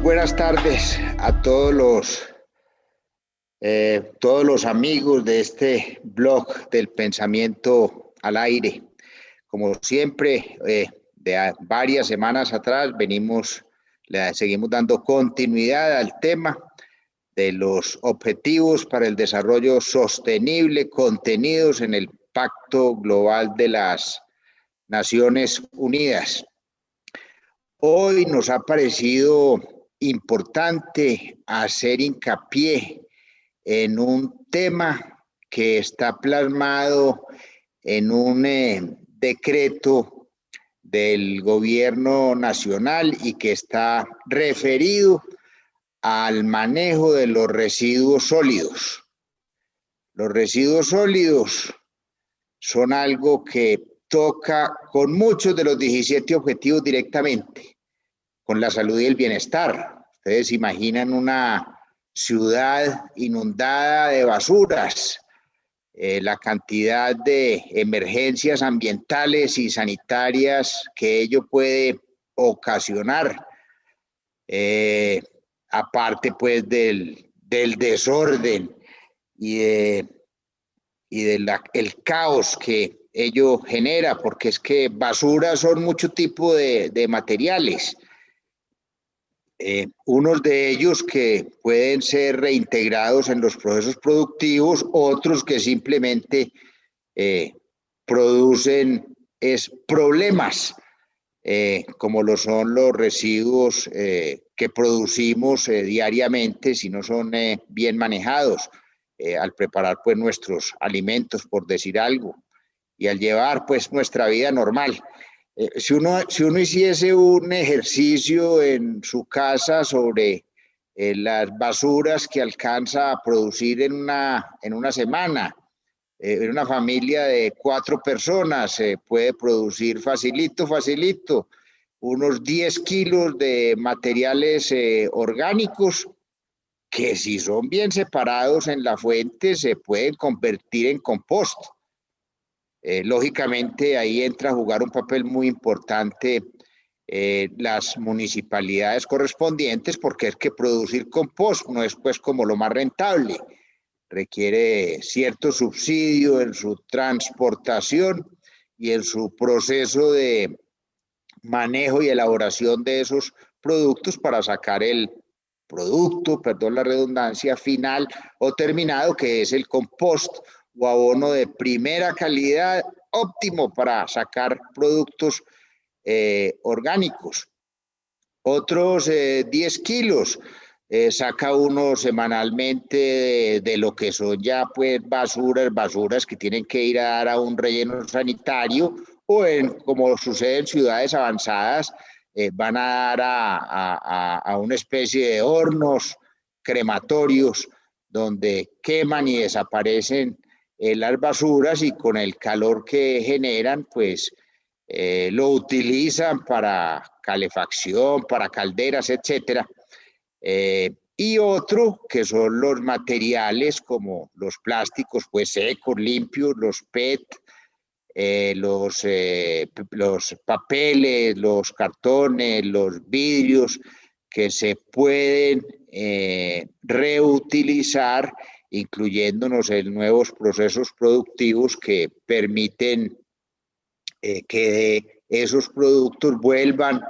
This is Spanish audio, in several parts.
buenas tardes a todos los amigos de este blog del pensamiento al aire. Como siempre, de varias semanas atrás seguimos dando continuidad al tema de los objetivos para el desarrollo sostenible contenidos en el Pacto Global de las Naciones Unidas. Hoy nos ha parecido importante hacer hincapié en un tema que está plasmado en un decreto del gobierno nacional y que está referido al manejo de los residuos sólidos. Los residuos sólidos son algo que toca con muchos de los 17 objetivos directamente, con la salud y el bienestar. Ustedes imaginan una ciudad inundada de basuras, la cantidad de emergencias ambientales y sanitarias que ello puede ocasionar, aparte pues del desorden y el caos que ello genera, porque es que basuras son mucho tipo de materiales. Unos de ellos que pueden ser reintegrados en los procesos productivos, otros que simplemente producen problemas, como lo son los residuos que producimos diariamente si no son bien manejados al preparar pues nuestros alimentos, por decir algo, y al llevar pues nuestra vida normal. Si uno hiciese un ejercicio en su casa sobre las basuras que alcanza a producir en una semana, en una familia de 4 personas puede producir facilito, unos 10 kilos de materiales orgánicos que, si son bien separados en la fuente, se pueden convertir en compost. Lógicamente ahí entra a jugar un papel muy importante las municipalidades correspondientes, porque es que producir compost no es pues como lo más rentable, requiere cierto subsidio en su transportación y en su proceso de manejo y elaboración de esos productos para sacar el producto, perdón la redundancia, final o terminado, que es el compost o abono de primera calidad, óptimo para sacar productos orgánicos. Otros 10 kilos saca uno semanalmente de lo que son ya pues basuras que tienen que ir a dar a un relleno sanitario, o como sucede en ciudades avanzadas, van a dar a una especie de hornos crematorios donde queman y desaparecen las basuras, y con el calor que generan pues lo utilizan para calefacción, para calderas, etcétera. Y otro que son los materiales como los plásticos pues secos, limpios, los PET, los papeles, los cartones, los vidrios, que se pueden reutilizar, incluyéndonos en nuevos procesos productivos que permiten que esos productos vuelvan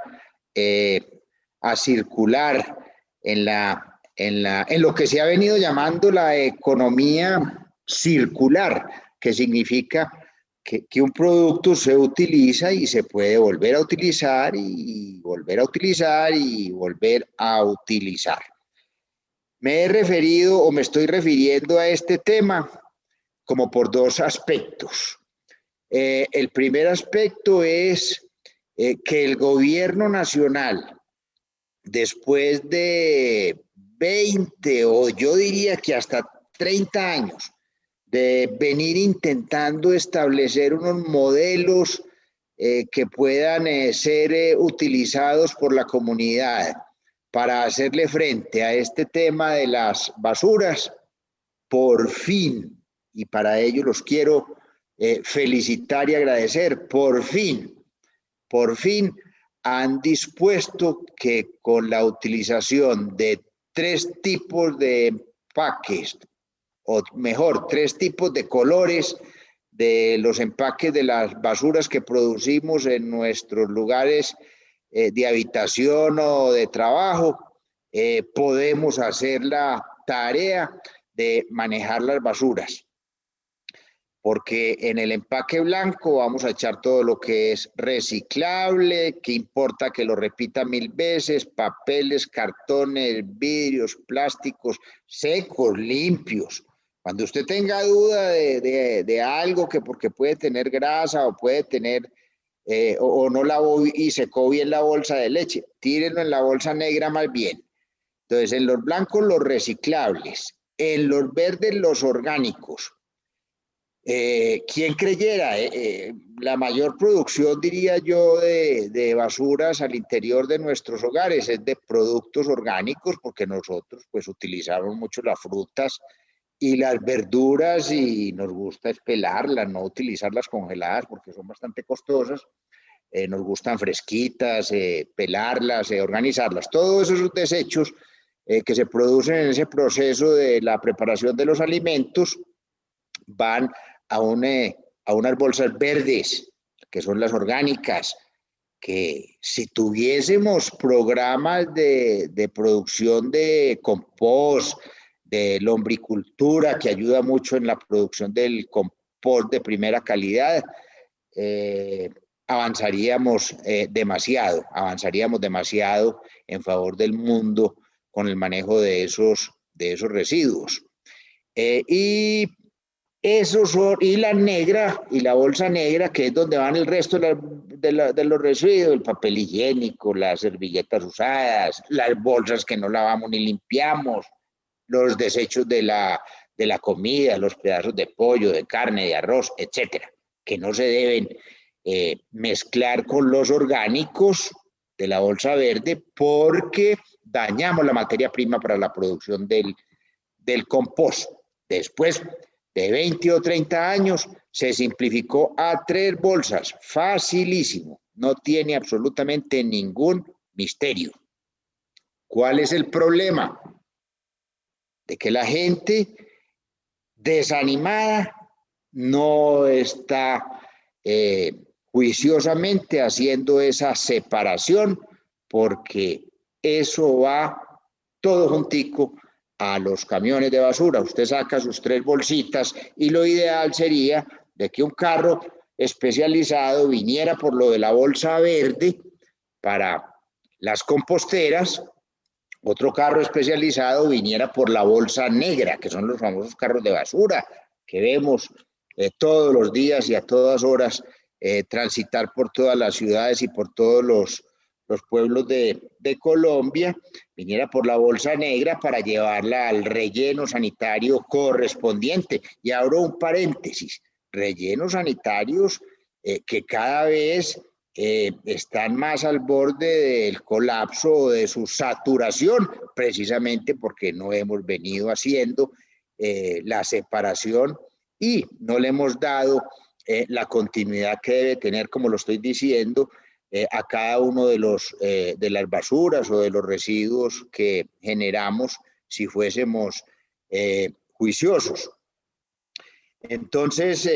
a circular en lo que se ha venido llamando la economía circular, que significa que un producto se utiliza y se puede volver a utilizar y volver a utilizar y volver a utilizar. Me he referido o me estoy refiriendo a este tema como por 2 aspectos. El primer aspecto es que el gobierno nacional, después de 20 o yo diría que hasta 30 años de venir intentando establecer unos modelos que puedan ser utilizados por la comunidad para hacerle frente a este tema de las basuras, por fin, y para ello los quiero felicitar y agradecer, por fin han dispuesto que con la utilización de 3 tipos de empaques, o mejor, 3 tipos de colores de los empaques de las basuras que producimos en nuestros lugares de habitación o de trabajo, podemos hacer la tarea de manejar las basuras. Porque en el empaque blanco vamos a echar todo lo que es reciclable, que importa que lo repita 1000 veces, papeles, cartones, vidrios, plásticos, secos, limpios. Cuando usted tenga duda de algo que porque puede tener grasa o puede tener, o no lavó y secó bien la bolsa de leche, tírenlo en la bolsa negra más bien. Entonces, en los blancos los reciclables, en los verdes los orgánicos. ¿Quién creyera? La mayor producción, diría yo, de basuras al interior de nuestros hogares es de productos orgánicos, porque nosotros pues utilizamos mucho las frutas y las verduras y nos gusta es pelarlas, no utilizarlas congeladas porque son bastante costosas. Nos gustan fresquitas, pelarlas, organizarlas. Todos esos desechos que se producen en ese proceso de la preparación de los alimentos van a unas bolsas verdes, que son las orgánicas, que si tuviésemos programas de producción de compost, de lombricultura, que ayuda mucho en la producción del compost de primera calidad, avanzaríamos demasiado en favor del mundo con el manejo de esos residuos. Y la negra y la bolsa negra, que es donde van el resto de los residuos, el papel higiénico, las servilletas usadas, las bolsas que no lavamos ni limpiamos, los desechos de la comida, los pedazos de pollo, de carne, de arroz, etcétera, que no se deben mezclar con los orgánicos de la bolsa verde porque dañamos la materia prima para la producción del compost. Después de 20 o 30 años, se simplificó a 3 bolsas. Facilísimo. No tiene absolutamente ningún misterio. ¿Cuál es el problema? De que la gente desanimada no está juiciosamente haciendo esa separación porque eso va todo juntico a los camiones de basura. Usted saca sus 3 bolsitas y lo ideal sería de que un carro especializado viniera por lo de la bolsa verde para las composteras, otro carro especializado viniera por la bolsa negra, que son los famosos carros de basura que vemos todos los días y a todas horas transitar por todas las ciudades y por todos los pueblos de Colombia, viniera por la bolsa negra para llevarla al relleno sanitario correspondiente. Y abro un paréntesis, rellenos sanitarios que cada vez están más al borde del colapso o de su saturación, precisamente porque no hemos venido haciendo la separación y no le hemos dado la continuidad que debe tener, como lo estoy diciendo, a cada uno de las basuras o de los residuos que generamos si fuésemos juiciosos. Entonces,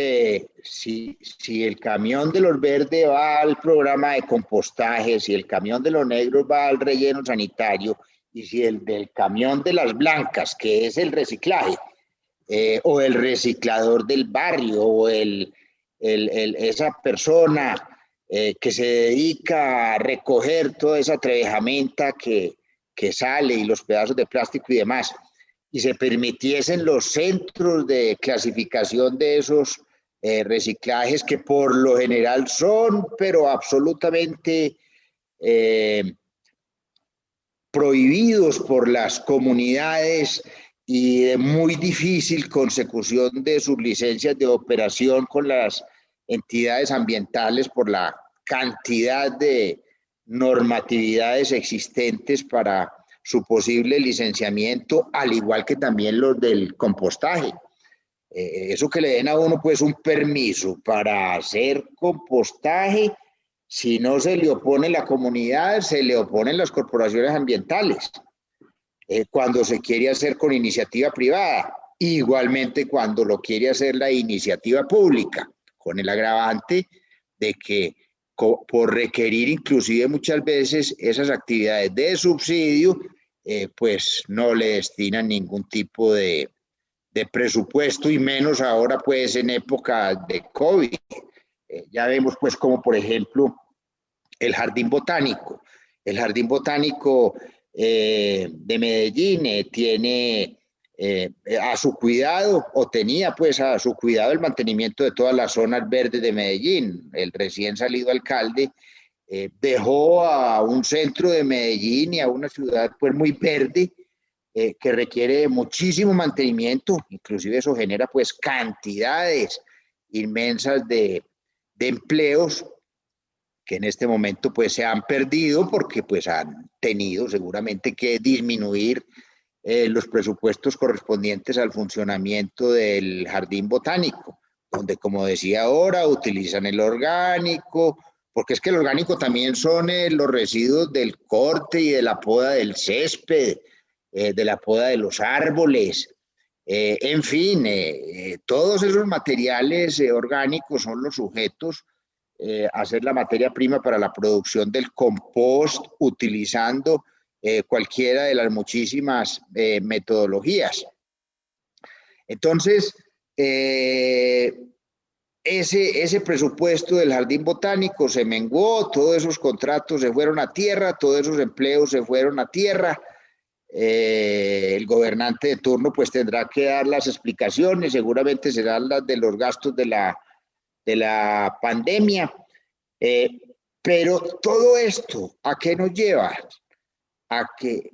si el camión de los verdes va al programa de compostaje, si el camión de los negros va al relleno sanitario, y si el del camión de las blancas, que es el reciclaje, o el reciclador del barrio, o esa persona que se dedica a recoger toda esa trevejamenta que sale y los pedazos de plástico y demás, y se permitiesen los centros de clasificación de esos reciclajes que por lo general son, pero absolutamente prohibidos por las comunidades y de muy difícil consecución de sus licencias de operación con las entidades ambientales por la cantidad de normatividades existentes para su posible licenciamiento, al igual que también los del compostaje. Eso que le den a uno pues un permiso para hacer compostaje Si no se le opone la comunidad, se le oponen las corporaciones ambientales. Cuando se quiere hacer con iniciativa privada, igualmente cuando lo quiere hacer la iniciativa pública, con el agravante de que por requerir inclusive muchas veces esas actividades de subsidio, pues no le destinan ningún tipo de presupuesto y menos ahora pues en época de COVID. Ya vemos pues como por ejemplo el Jardín Botánico. El Jardín Botánico de Medellín tiene a su cuidado, o tenía pues a su cuidado el mantenimiento de todas las zonas verdes de Medellín. El recién salido alcalde dejó a un centro de Medellín y a una ciudad pues muy verde, que requiere muchísimo mantenimiento, inclusive eso genera pues cantidades inmensas de empleos que en este momento pues se han perdido porque pues han tenido seguramente que disminuir los presupuestos correspondientes al funcionamiento del jardín botánico, donde como decía ahora utilizan el orgánico, porque es que el orgánico también son los residuos del corte y de la poda del césped, de la poda de los árboles, en fin, todos esos materiales orgánicos son los sujetos a ser la materia prima para la producción del compost utilizando cualquiera de las muchísimas metodologías. Entonces, ese presupuesto del jardín botánico se menguó, todos esos contratos se fueron a tierra, todos esos empleos se fueron a tierra. El gobernante de turno pues tendrá que dar las explicaciones, seguramente serán las de los gastos de la pandemia. Pero todo esto, ¿a qué nos lleva? A que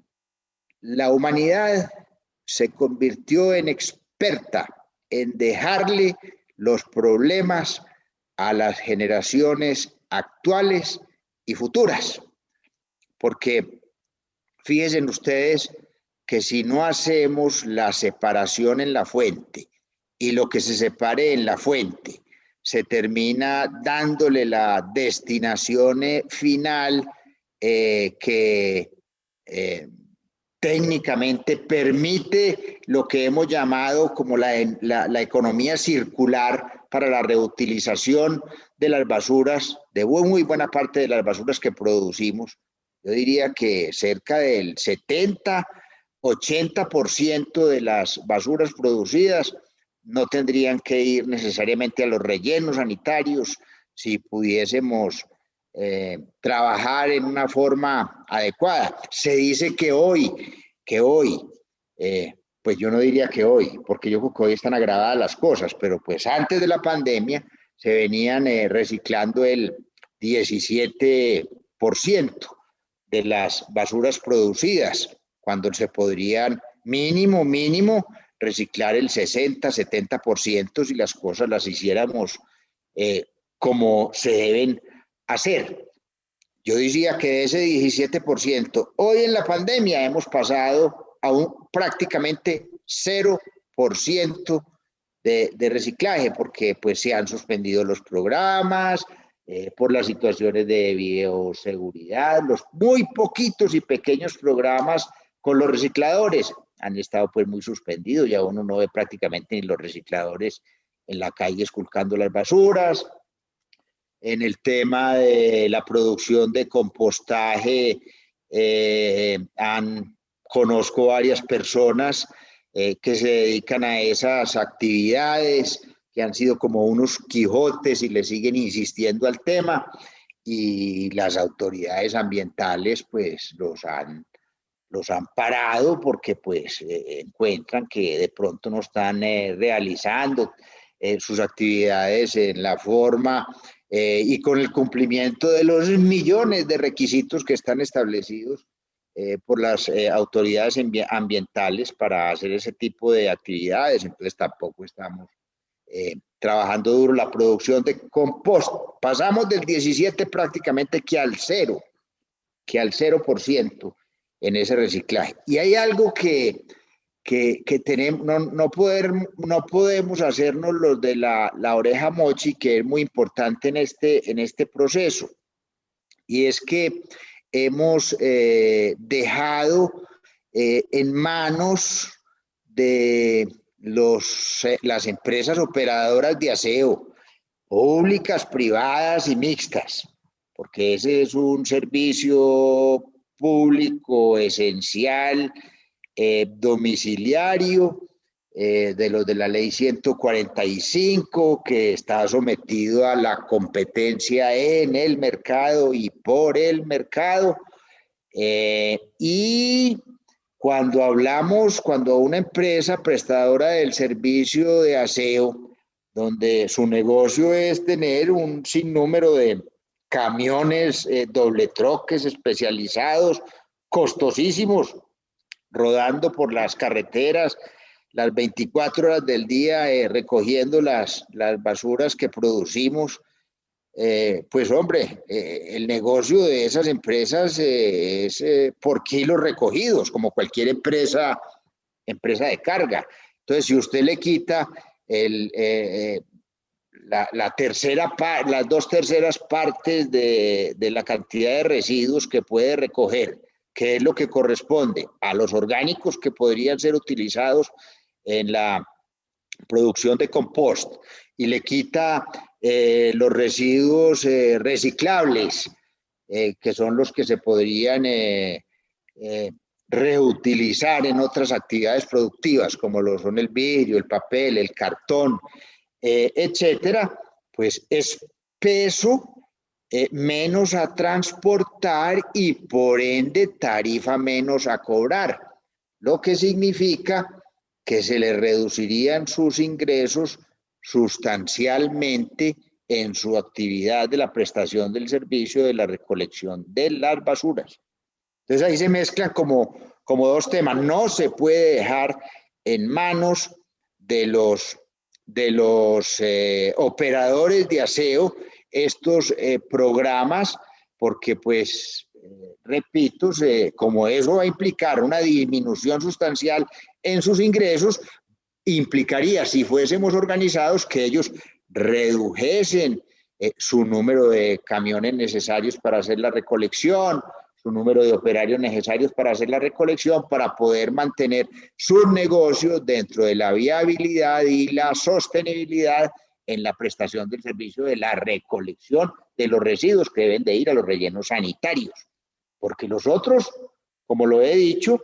la humanidad se convirtió en experta en dejarle los problemas a las generaciones actuales y futuras. Porque fíjense ustedes que si no hacemos la separación en la fuente y lo que se separe en la fuente se termina dándole la destinación final que técnicamente permite lo que hemos llamado como la economía circular para la reutilización de las basuras, de muy buena parte de las basuras que producimos. Yo diría que cerca del 70-80% de las basuras producidas no tendrían que ir necesariamente a los rellenos sanitarios si pudiésemos trabajar en una forma adecuada. Se dice que hoy, pues yo no diría que hoy, porque yo creo que hoy están agravadas las cosas, pero pues antes de la pandemia se venían reciclando el 17% de las basuras producidas, cuando se podrían mínimo reciclar el 60-70% si las cosas las hiciéramos como se deben hacer. Yo diría que de ese 17%, hoy en la pandemia hemos pasado a un prácticamente 0% de reciclaje, porque pues se han suspendido los programas, por las situaciones de bioseguridad, los muy poquitos y pequeños programas con los recicladores han estado pues muy suspendidos, ya uno no ve prácticamente ni los recicladores en la calle esculcando las basuras. En el tema de la producción de compostaje, conozco varias personas que se dedican a esas actividades, que han sido como unos Quijotes y le siguen insistiendo al tema, y las autoridades ambientales pues los han parado porque pues encuentran que de pronto no están realizando sus actividades en la forma y con el cumplimiento de los millones de requisitos que están establecidos por las autoridades ambientales para hacer ese tipo de actividades. Entonces tampoco estamos trabajando duro la producción de compost. Pasamos del 17 prácticamente que al 0% en ese reciclaje. Y hay algo que tenemos, no podemos hacernos los de la oreja mochi, que es muy importante en este proceso. y es que hemos dejado en manos de las empresas operadoras de aseo, públicas, privadas y mixtas, porque ese es un servicio público esencial, domiciliario, de los de la ley 145, que está sometido a la competencia en el mercado y por el mercado. Y cuando una empresa prestadora del servicio de aseo, donde su negocio es tener un sinnúmero de camiones, doble troques especializados, costosísimos, rodando por las carreteras las 24 horas del día, recogiendo las basuras que producimos, pues hombre, el negocio de esas empresas es por kilos recogidos, como cualquier empresa de carga. Entonces, si usted le quita las 2/3 partes de la cantidad de residuos que puede recoger, que es lo que corresponde a los orgánicos que podrían ser utilizados en la producción de compost, y le quita los residuos reciclables, que son los que se podrían reutilizar en otras actividades productivas, como lo son el vidrio, el papel, el cartón, etcétera, pues es peso menos a transportar y por ende tarifa menos a cobrar, lo que significa que se le reducirían sus ingresos sustancialmente en su actividad de la prestación del servicio de la recolección de las basuras. Entonces ahí se mezclan como dos temas. No se puede dejar en manos de los operadores de aseo estos programas, porque pues, repito, como eso va a implicar una disminución sustancial en sus ingresos, implicaría, si fuésemos organizados, que ellos redujesen su número de camiones necesarios para hacer la recolección, su número de operarios necesarios para hacer la recolección, para poder mantener sus negocios dentro de la viabilidad y la sostenibilidad en la prestación del servicio de la recolección de los residuos que deben de ir a los rellenos sanitarios. Porque los otros, como lo he dicho,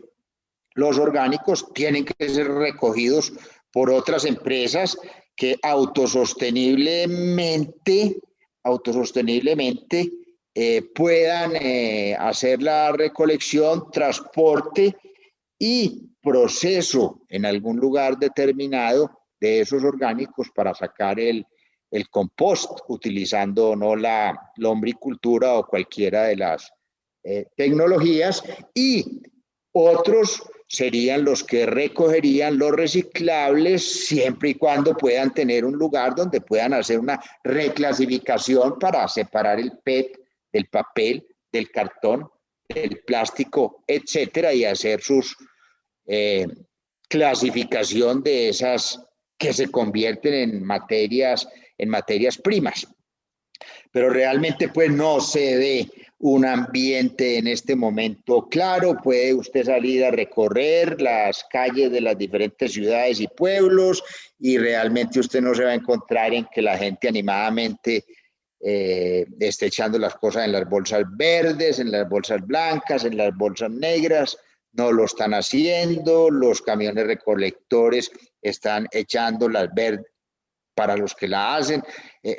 los orgánicos tienen que ser recogidos por otras empresas que autososteniblemente puedan hacer la recolección, transporte y proceso en algún lugar determinado de esos orgánicos para sacar el compost, utilizando no la lombricultura o cualquiera de las tecnologías, y otros serían los que recogerían los reciclables siempre y cuando puedan tener un lugar donde puedan hacer una reclasificación para separar el PET del papel, del cartón, del plástico, etcétera, y hacer sus clasificación de esas que se convierten en materias primas. Pero realmente pues no se ve un ambiente en este momento claro. Puede usted salir a recorrer las calles de las diferentes ciudades y pueblos y realmente usted no se va a encontrar en que la gente animadamente esté echando las cosas en las bolsas verdes, en las bolsas blancas, en las bolsas negras. No lo están haciendo. Los camiones recolectores están echando las verdes. Para los que la hacen,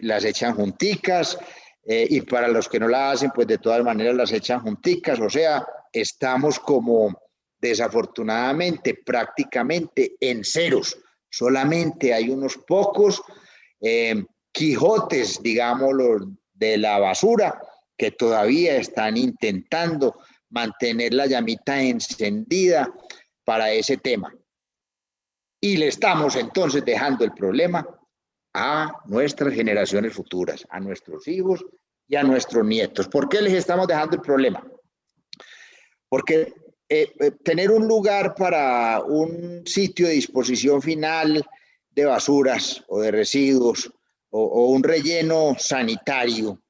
las echan junticas, y para los que no la hacen, pues de todas maneras las echan junticas. O sea, estamos como desafortunadamente prácticamente en ceros. Solamente hay unos pocos Quijotes, digámoslo, de la basura, que todavía están intentando mantener la llamita encendida para ese tema. Y le estamos entonces dejando el problema a nuestras generaciones futuras, a nuestros hijos y a nuestros nietos. ¿Por qué les estamos dejando el problema? Porque tener un lugar para un sitio de disposición final de basuras o de residuos o un relleno sanitario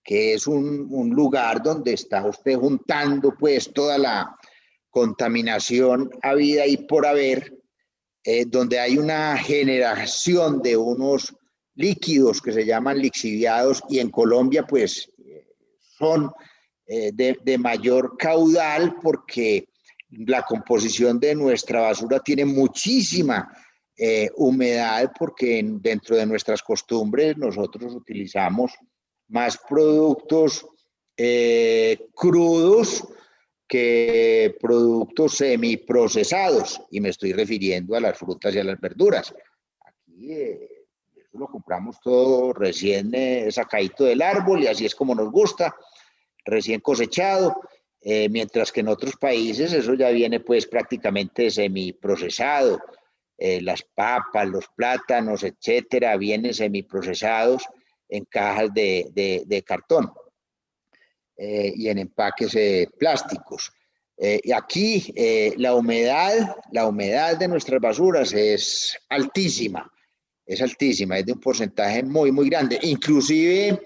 que es un lugar donde está usted juntando pues toda la contaminación habida y por haber, donde hay una generación de unos líquidos que se llaman lixiviados y en Colombia pues son de mayor caudal porque la composición de nuestra basura tiene muchísima humedad porque dentro de nuestras costumbres nosotros utilizamos más productos crudos que productos semiprocesados, y me estoy refiriendo a las frutas y a las verduras. Aquí eso lo compramos todo recién sacadito del árbol y así es como nos gusta, recién cosechado, mientras que en otros países eso ya viene pues prácticamente semiprocesado. Las papas, los plátanos, etcétera, vienen semiprocesados en cajas de cartón y en empaques plásticos. Y aquí la humedad de nuestras basuras es altísima, es de un porcentaje muy, muy grande. Inclusive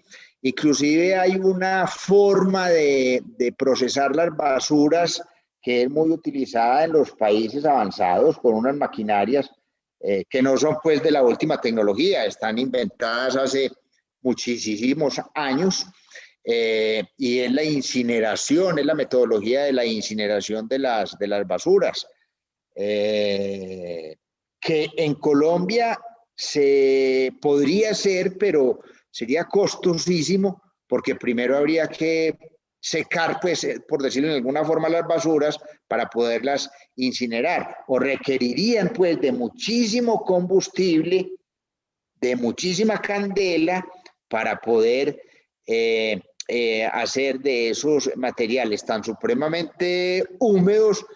hay una forma de procesar las basuras que es muy utilizada en los países avanzados con unas maquinarias que no son pues de la última tecnología, están inventadas hace muchísimos años y es la incineración, es la metodología de la incineración de las basuras, que en Colombia se podría hacer, pero sería costosísimo porque primero habría que secar, pues, por decirlo de alguna forma, las basuras para poderlas incinerar, o requerirían, pues, de muchísimo combustible, de muchísima candela para poder hacer de esos materiales tan supremamente húmedos,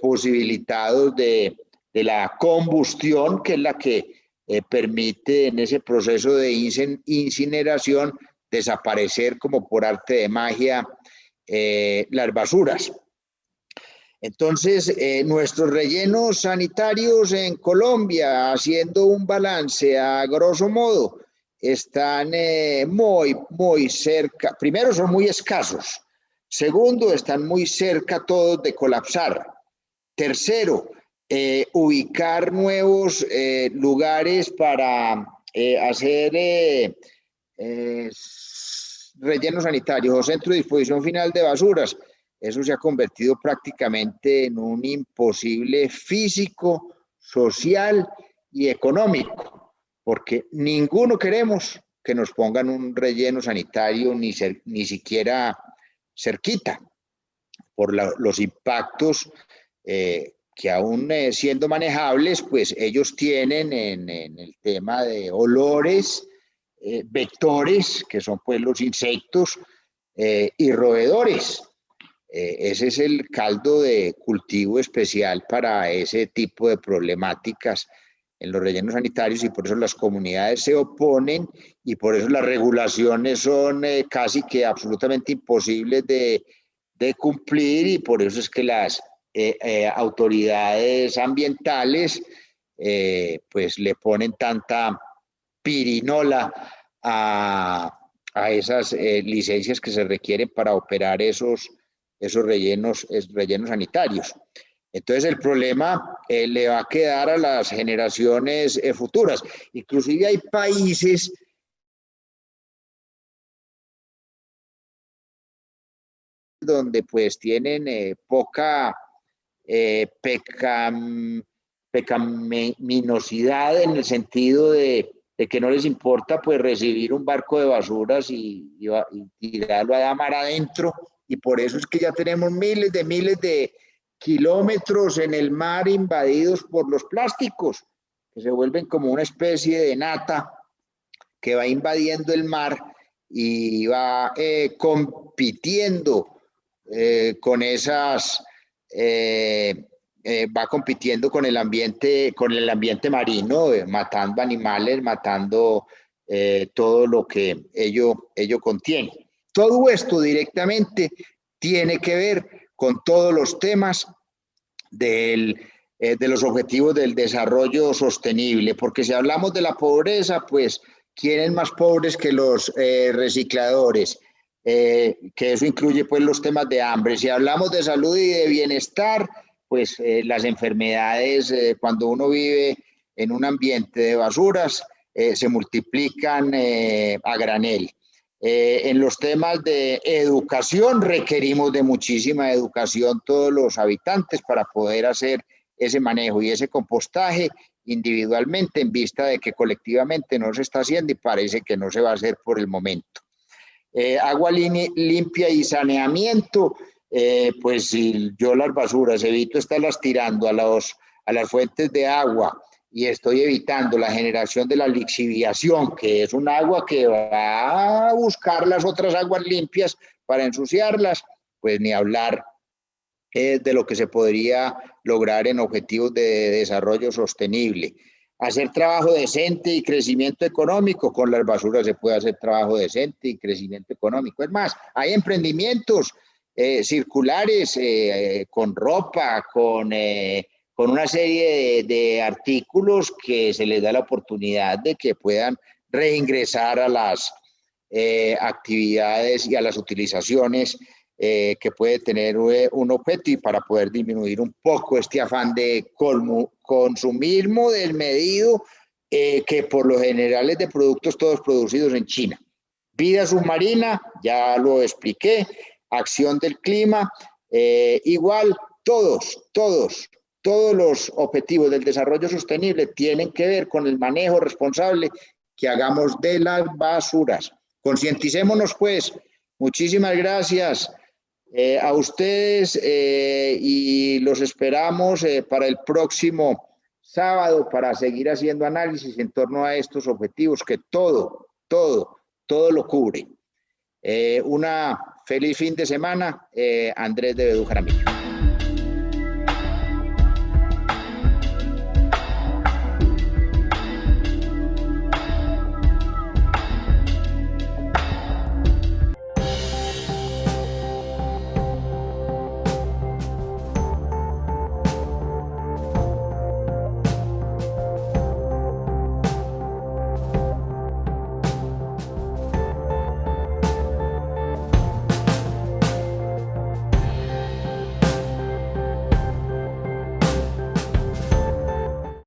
posibilitados de la combustión, que es la que permite en ese proceso de incineración desaparecer como por arte de magia las basuras. Entonces, nuestros rellenos sanitarios en Colombia, haciendo un balance a grosso modo, están muy cerca. Primero, son muy escasos. Segundo, están muy cerca todos de colapsar. Tercero, ubicar nuevos lugares para hacer rellenos sanitarios o centro de disposición final de basuras. Eso se ha convertido prácticamente en un imposible físico, social y económico, porque ninguno queremos que nos pongan un relleno sanitario ni siquiera cerquita, por los impactos que aún siendo manejables, pues ellos tienen en el tema de olores, vectores, que son pues los insectos, y roedores. Ese es el caldo de cultivo especial para ese tipo de problemáticas en los rellenos sanitarios y por eso las comunidades se oponen y por eso las regulaciones son casi que absolutamente imposibles de cumplir y por eso es que las autoridades ambientales pues le ponen tanta pirinola a esas licencias que se requieren para operar esos rellenos sanitarios. Entonces el problema le va a quedar a las generaciones futuras. Inclusive hay países donde pues tienen poca pecaminosidad en el sentido de que no les importa pues recibir un barco de basuras y tirarlo a mar adentro, y por eso es que ya tenemos miles de kilómetros en el mar invadidos por los plásticos, que se vuelven como una especie de nata que va invadiendo el mar y va compitiendo con esas va compitiendo con el ambiente marino, matando animales, matando todo lo que ello contiene. Todo esto directamente tiene que ver con todos los temas de los objetivos del desarrollo sostenible, porque si hablamos de la pobreza, pues ¿quiénes más pobres que los recicladores? que eso incluye pues los temas de hambre. Si hablamos de salud y de bienestar, pues las enfermedades, cuando uno vive en un ambiente de basuras, se multiplican a granel. En los temas de educación requerimos de muchísima educación todos los habitantes para poder hacer ese manejo y ese compostaje individualmente, en vista de que colectivamente no se está haciendo y parece que no se va a hacer por el momento. Agua limpia y saneamiento, pues si yo las basuras evito estarlas tirando a las fuentes de agua y estoy evitando la generación de la lixiviación, que es un agua que va a buscar las otras aguas limpias para ensuciarlas, pues ni hablar de lo que se podría lograr en objetivos de desarrollo sostenible. Hacer trabajo decente y crecimiento económico. Con las basuras se puede hacer trabajo decente y crecimiento económico. Es más, hay emprendimientos circulares con ropa, con una serie de artículos que se les da la oportunidad de que puedan reingresar a las actividades y a las utilizaciones que puede tener un objeto, y para poder disminuir un poco este afán de consumismo del medido, que por lo general es de productos todos producidos en China. Vida submarina, ya lo expliqué, acción del clima, igual todos los objetivos del desarrollo sostenible tienen que ver con el manejo responsable que hagamos de las basuras. Concienticémonos pues. Muchísimas gracias a ustedes y los esperamos para el próximo sábado para seguir haciendo análisis en torno a estos objetivos que todo lo cubre. Una feliz fin de semana, Andrés de Bedú Jaramillo.